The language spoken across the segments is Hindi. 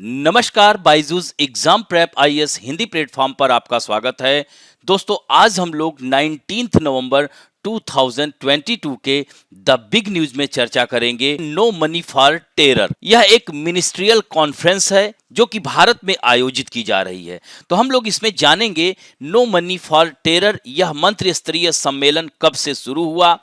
नमस्कार, Byju's exam prep IAS Hindi platform पर आपका स्वागत है। दोस्तों, आज हम लोग 19 नवंबर 2022 के द बिग न्यूज में चर्चा करेंगे नो मनी फॉर टेरर। यह एक मिनिस्ट्रियल कॉन्फ्रेंस है जो कि भारत में आयोजित की जा रही है। तो हम लोग इसमें जानेंगे नो मनी फॉर टेरर यह मंत्री स्तरीय सम्मेलन कब से शुरू हुआ,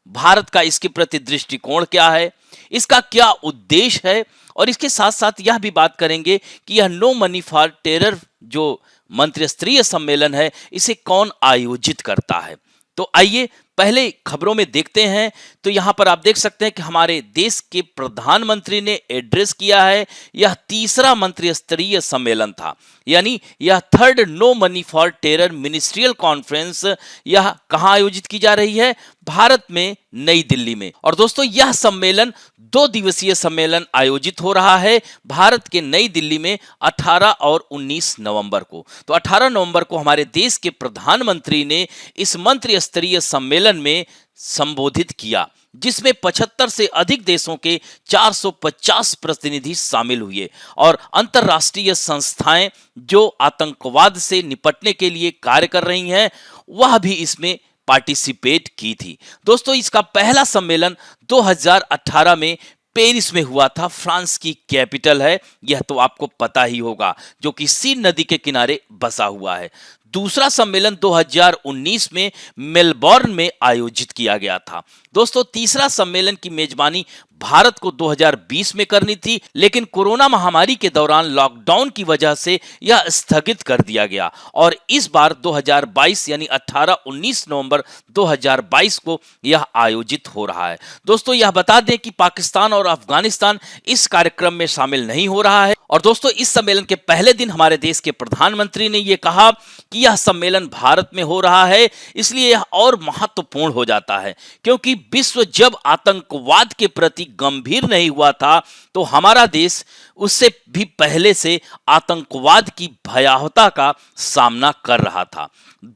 भारत का इसके प्रति दृष्टिकोण क्या है, इसका क्या उद्देश्य है, और इसके साथ साथ यह भी बात करेंगे कि यह नो मनी फॉर टेरर जो मंत्री स्तरीय सम्मेलन है इसे कौन आयोजित करता है। तो आइए पहले खबरों में देखते हैं। तो यहां पर आप देख सकते हैं कि हमारे देश के प्रधानमंत्री ने एड्रेस किया है। यह तीसरा मंत्री स्तरीय सम्मेलन था, यानी यह third no money for terror ministerial conference. यह कहां आयोजित की जा रही है? भारत में, नई दिल्ली में। और दोस्तों, यह सम्मेलन 2 दिवसीय सम्मेलन आयोजित हो रहा है भारत के नई दिल्ली में 18 और 19 नवंबर को। तो 18 नवंबर को हमारे देश के प्रधानमंत्री ने इस मंत्री स्तरीय सम्मेलन में संबोधित किया, जिसमें 75 से अधिक देशों के 450 प्रतिनिधि शामिल हुए और अंतर्राष्ट्रीय संस्थाएं जो आतंकवाद से निपटने के लिए कार्य कर रही हैं वह भी इसमें पार्टिसिपेट की थी। दोस्तों, इसका पहला सम्मेलन 2018 में पेरिस में हुआ था। फ्रांस की कैपिटल है, यह तो आपको पता ही होगा, जो कि सीन नदी के किनारे बसा हुआ है। दूसरा सम्मेलन 2019 में मेलबोर्न में आयोजित किया गया था। दोस्तों, तीसरा सम्मेलन की मेजबानी भारत को 2020 में करनी थी, लेकिन कोरोना महामारी के दौरान लॉकडाउन की वजह से यह स्थगित कर दिया गया और इस बार 2022 यानी 18-19 नवंबर 2022 को यह आयोजित हो रहा है। दोस्तों, यह बता दें कि पाकिस्तान और अफगानिस्तान इस कार्यक्रम में शामिल नहीं हो रहा है। और दोस्तों, इस सम्मेलन के पहले दिन हमारे देश के प्रधानमंत्री ने यह कहा कि यह सम्मेलन भारत में हो रहा है, इसलिए यह और महत्वपूर्ण हो जाता है, क्योंकि विश्व जब आतंकवाद के प्रति गंभीर नहीं हुआ था तो हमारा देश उससे भी पहले से आतंकवाद की भयावहता का सामना कर रहा था।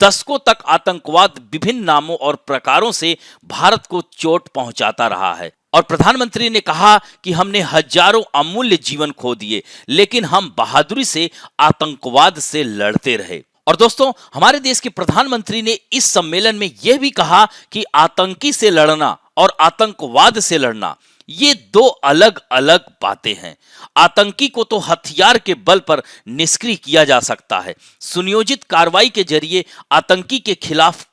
दशकों तक आतंकवाद विभिन्न नामों और प्रकारों से भारत को चोट पहुंचाता रहा है और प्रधानमंत्री ने कहा कि हमने हजारों अमूल्य जीवन खो दिए, लेकिन हम बहादुरी से आतंकवाद से लड़ते रहे। और दोस्तों, हमारे देश के प्रधानमंत्री ने इस सम्मेलन में यह भी कहा कि आतंकी से लड़ना और आतंकवाद से लड़ना ये 2 अलग अलग बातें हैं। आतंकी को तो हथियार के बल पर निष्क्रिय किया जा सकता है। सुनियोजित कार्रवाई के जरिए आतंकी के खिलाफ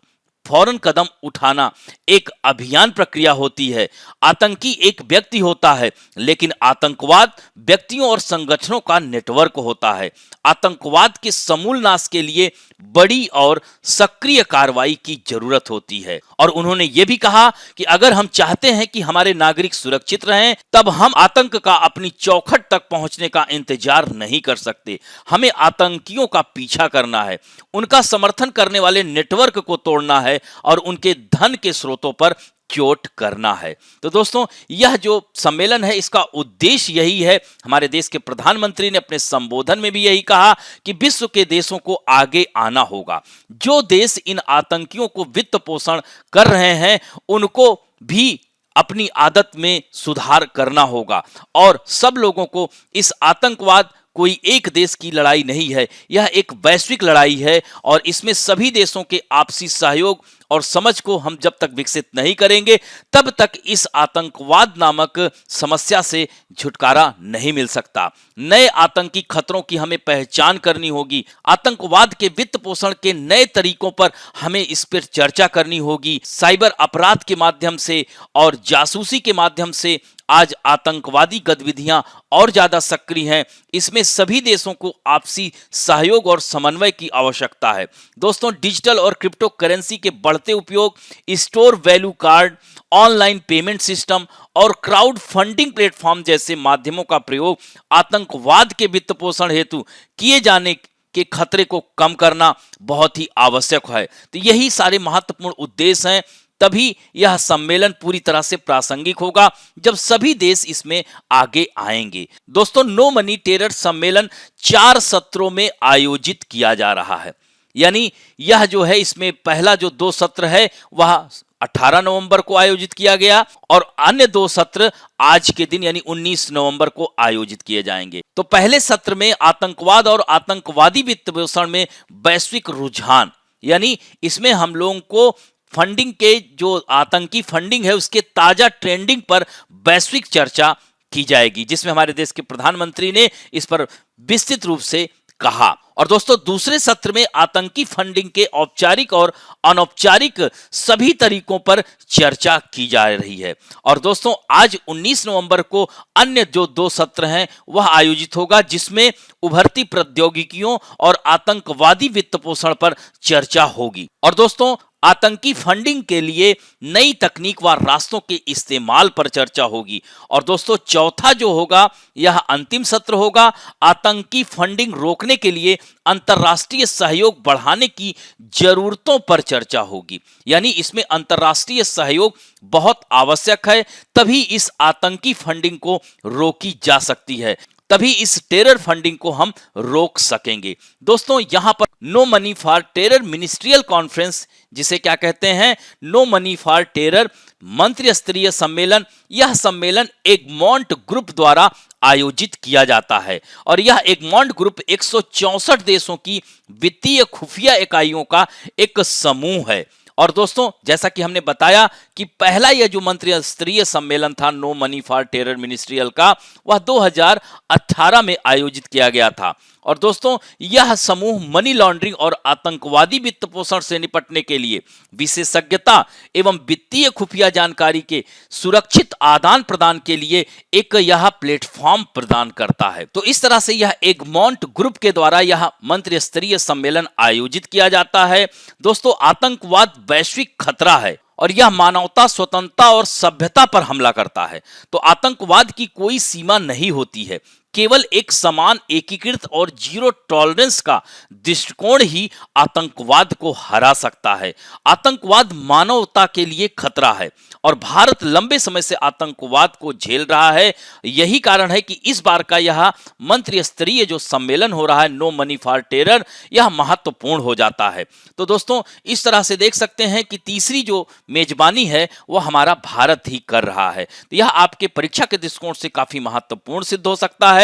फौरन कदम उठाना एक अभियान प्रक्रिया होती है। आतंकी एक व्यक्ति होता है, लेकिन आतंकवाद व्यक्तियों और संगठनों का नेटवर्क होता है। आतंकवाद के समूल नाश के लिए बड़ी और सक्रिय कार्रवाई की जरूरत होती है। और उन्होंने ये भी कहा कि अगर हम चाहते हैं कि हमारे नागरिक सुरक्षित रहें, तब हम आतंक का अपनी चौखट तक पहुंचने का इंतजार नहीं कर सकते। हमें आतंकियों का पीछा करना है, उनका समर्थन करने वाले नेटवर्क को तोड़ना है और उनके धन के स्रोतों पर चोट करना है। तो दोस्तों, यह जो सम्मेलन है इसका उद्देश्य यही है। हमारे देश के प्रधानमंत्री ने अपने संबोधन में भी यही कहा कि विश्व के देशों को आगे आना होगा। जो देश इन आतंकियों को वित्त पोषण कर रहे हैं उनको भी अपनी आदत में सुधार करना होगा और सब लोगों को इस आतंकवाद कोई एक देश की लड़ाई नहीं है, यह एक वैश्विक लड़ाई है और इसमें सभी देशों के आपसी सहयोग और समझ को हम जब तक विकसित नहीं करेंगे तब तक इस आतंकवाद नामक समस्या से छुटकारा नहीं मिल सकता। नए आतंकी खतरों की हमें पहचान करनी होगी। आतंकवाद के वित्त पोषण के नए तरीकों पर हमें इस पर चर्चा करनी होगी। साइबर अपराध के माध्यम से और जासूसी के माध्यम से आज आतंकवादी गतिविधियां और ज्यादा सक्रिय हैं। इसमें सभी देशों को आपसी सहयोग और समन्वय की आवश्यकता है। दोस्तों, डिजिटल और क्रिप्टो करेंसी के बढ़ते उपयोग, store value card, online payment system और क्राउड फंडिंग प्लेटफॉर्म जैसे माध्यमों का प्रयोग आतंकवाद के वित्त पोषण हेतु किए जाने के खतरे को कम करना बहुत ही आवश्यक है। तो यही सारे महत्वपूर्ण उद्देश्य हैं। तभी यह सम्मेलन पूरी तरह से प्रासंगिक होगा जब सभी देश इसमें आगे आएंगे। दोस्तों, नो मनी टेरर सम्मेलन 4 सत्रों में आयोजित किया जा रहा है, यानी यह जो है इसमें पहला जो 2 सत्र है वह 18 नवंबर को आयोजित किया गया और अन्य 2 सत्र आज के दिन यानी 19 नवंबर को आयोजित किए जाएंगे। तो पहले सत्र में आतंकवाद और आतंकवादी वित्त पोषण में वैश्विक रुझान, यानी इसमें हम लोगों को फंडिंग के जो आतंकी फंडिंग है उसके ताजा ट्रेंडिंग पर वैश्विक चर्चा की जाएगी, जिसमें हमारे देश के प्रधानमंत्री ने इस पर विस्तृत रूप से कहा। और दोस्तों दूसरे सत्र में आतंकी फंडिंग के औपचारिक और अनौपचारिक सभी तरीकों पर चर्चा की जा रही है। और दोस्तों आज 19 नवंबर को अन्य जो 2 सत्र हैं वह आयोजित होगा, जिसमें उभरती प्रौद्योगिकियों और आतंकवादी वित्त पोषण पर चर्चा होगी। और दोस्तों आतंकी फंडिंग के लिए नई तकनीक व रास्तों के इस्तेमाल पर चर्चा होगी। और दोस्तों चौथा जो होगा यह अंतिम सत्र होगा, आतंकी फंडिंग रोकने के लिए अंतर्राष्ट्रीय सहयोग बढ़ाने की जरूरतों पर चर्चा होगी। यानी इसमें अंतर्राष्ट्रीय सहयोग बहुत आवश्यक है, तभी इस आतंकी फंडिंग को रोकी जा सकती है, तभी इस टेरर फंडिंग को हम रोक सकेंगे। दोस्तों यहां पर no money for terror ministerial conference, जिसे क्या कहते हैं, नो मनी फॉर टेरर मंत्री स्तरीय सम्मेलन, यह सम्मेलन एगमॉन्ट ग्रुप द्वारा आयोजित किया जाता है। और यह एगमॉन्ट ग्रुप 164 देशों की वित्तीय खुफिया इकाइयों का एक समूह है। और दोस्तों जैसा कि हमने बताया कि पहला यह जो मंत्री स्तरीय सम्मेलन था no money for terror ministerial का, वह 2018 में आयोजित किया गया था। और दोस्तों यह समूह मनी लॉन्ड्रिंग और आतंकवादी वित्त पोषण से निपटने के लिए विशेषज्ञता एवं वित्तीय खुफिया जानकारी के सुरक्षित आदान प्रदान के लिए एक यह प्लेटफॉर्म प्रदान करता है। तो इस तरह से यह एगमॉन्ट ग्रुप के द्वारा यह मंत्री स्तरीय सम्मेलन आयोजित किया जाता है। दोस्तों आतंकवाद वैश्विक खतरा है और यह मानवता, स्वतंत्रता और सभ्यता पर हमला करता है। तो आतंकवाद की कोई सीमा नहीं होती है, केवल एक समान, एकीकृत और जीरो टॉलरेंस का दृष्टिकोण ही आतंकवाद को हरा सकता है। आतंकवाद मानवता के लिए खतरा है और भारत लंबे समय से आतंकवाद को झेल रहा है। यही कारण है कि इस बार का यह मंत्री स्तरीय जो सम्मेलन हो रहा है नो मनी फॉर टेरर, यह महत्वपूर्ण हो जाता है। तो दोस्तों इस तरह से देख सकते हैं कि तीसरी जो मेजबानी है वह हमारा भारत ही कर रहा है। तो यह आपके परीक्षा के दृष्टिकोण से काफी महत्वपूर्ण सिद्ध हो सकता है।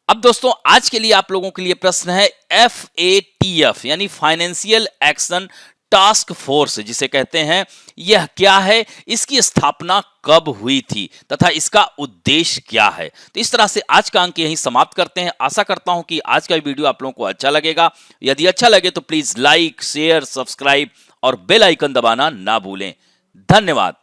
अब दोस्तों आज के लिए आप लोगों के लिए प्रश्न है FATF यानी फाइनेंशियल एक्शन टास्क फोर्स जिसे कहते हैं, यह क्या है, इसकी स्थापना कब हुई थी तथा इसका उद्देश्य क्या है। तो इस तरह से आज का अंक यहीं समाप्त करते हैं। आशा करता हूं कि आज का वीडियो आप लोगों को अच्छा लगेगा। यदि अच्छा लगे तो प्लीज लाइक, शेयर, सब्सक्राइब और बेल आइकन दबाना ना भूलें। धन्यवाद।